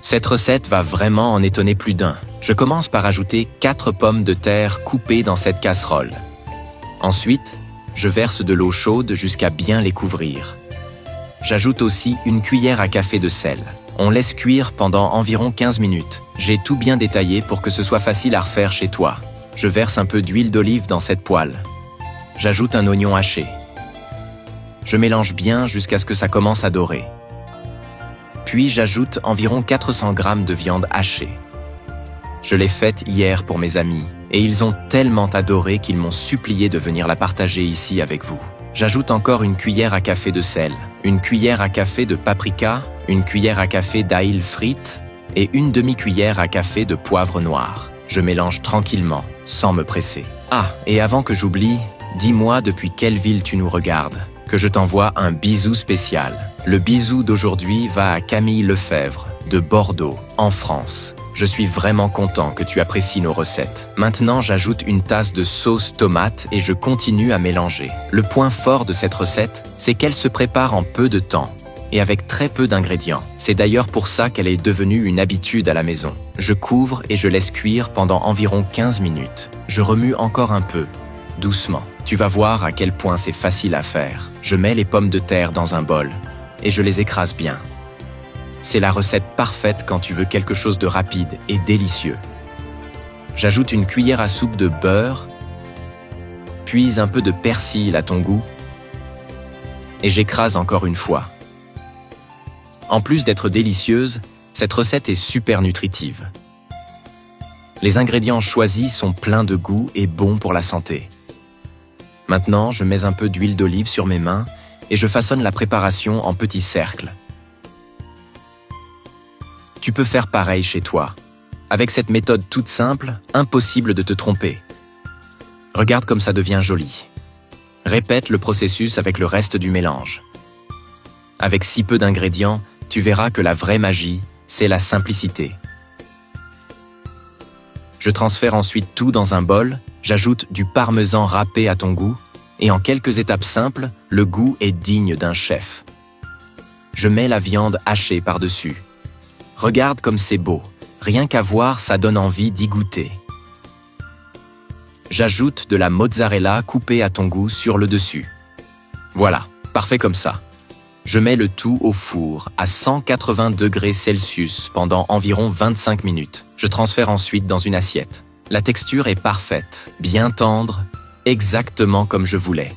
Cette recette va vraiment en étonner plus d'un. Je commence par ajouter 4 pommes de terre coupées dans cette casserole. Ensuite, je verse de l'eau chaude jusqu'à bien les couvrir. J'ajoute aussi une cuillère à café de sel. On laisse cuire pendant environ 15 minutes. J'ai tout bien détaillé pour que ce soit facile à refaire chez toi. Je verse un peu d'huile d'olive dans cette poêle. J'ajoute un oignon haché. Je mélange bien jusqu'à ce que ça commence à dorer. Puis j'ajoute environ 400 g de viande hachée. Je l'ai faite hier pour mes amis et ils ont tellement adoré qu'ils m'ont supplié de venir la partager ici avec vous. J'ajoute encore une cuillère à café de sel, une cuillère à café de paprika, une cuillère à café d'ail frites et une demi-cuillère à café de poivre noir. Je mélange tranquillement, sans me presser. Ah, et avant que j'oublie, dis-moi depuis quelle ville tu nous regardes, que je t'envoie un bisou spécial. Le bisou d'aujourd'hui va à Camille Lefebvre, de Bordeaux, en France. Je suis vraiment content que tu apprécies nos recettes. Maintenant, j'ajoute une tasse de sauce tomate et je continue à mélanger. Le point fort de cette recette, c'est qu'elle se prépare en peu de temps et avec très peu d'ingrédients. C'est d'ailleurs pour ça qu'elle est devenue une habitude à la maison. Je couvre et je laisse cuire pendant environ 15 minutes. Je remue encore un peu, doucement. Tu vas voir à quel point c'est facile à faire. Je mets les pommes de terre dans un bol et je les écrase bien. C'est la recette parfaite quand tu veux quelque chose de rapide et délicieux. J'ajoute une cuillère à soupe de beurre, puis un peu de persil à ton goût, et j'écrase encore une fois. En plus d'être délicieuse, cette recette est super nutritive. Les ingrédients choisis sont pleins de goût et bons pour la santé. Maintenant, je mets un peu d'huile d'olive sur mes mains et je façonne la préparation en petits cercles. Tu peux faire pareil chez toi. Avec cette méthode toute simple, impossible de te tromper. Regarde comme ça devient joli. Répète le processus avec le reste du mélange. Avec si peu d'ingrédients, tu verras que la vraie magie, c'est la simplicité. Je transfère ensuite tout dans un bol, j'ajoute du parmesan râpé à ton goût, et en quelques étapes simples, le goût est digne d'un chef. Je mets la viande hachée par-dessus. Regarde comme c'est beau. Rien qu'à voir, ça donne envie d'y goûter. J'ajoute de la mozzarella coupée à ton goût sur le dessus. Voilà, parfait comme ça. Je mets le tout au four à 180 degrés Celsius pendant environ 25 minutes. Je transfère ensuite dans une assiette. La texture est parfaite, bien tendre, exactement comme je voulais.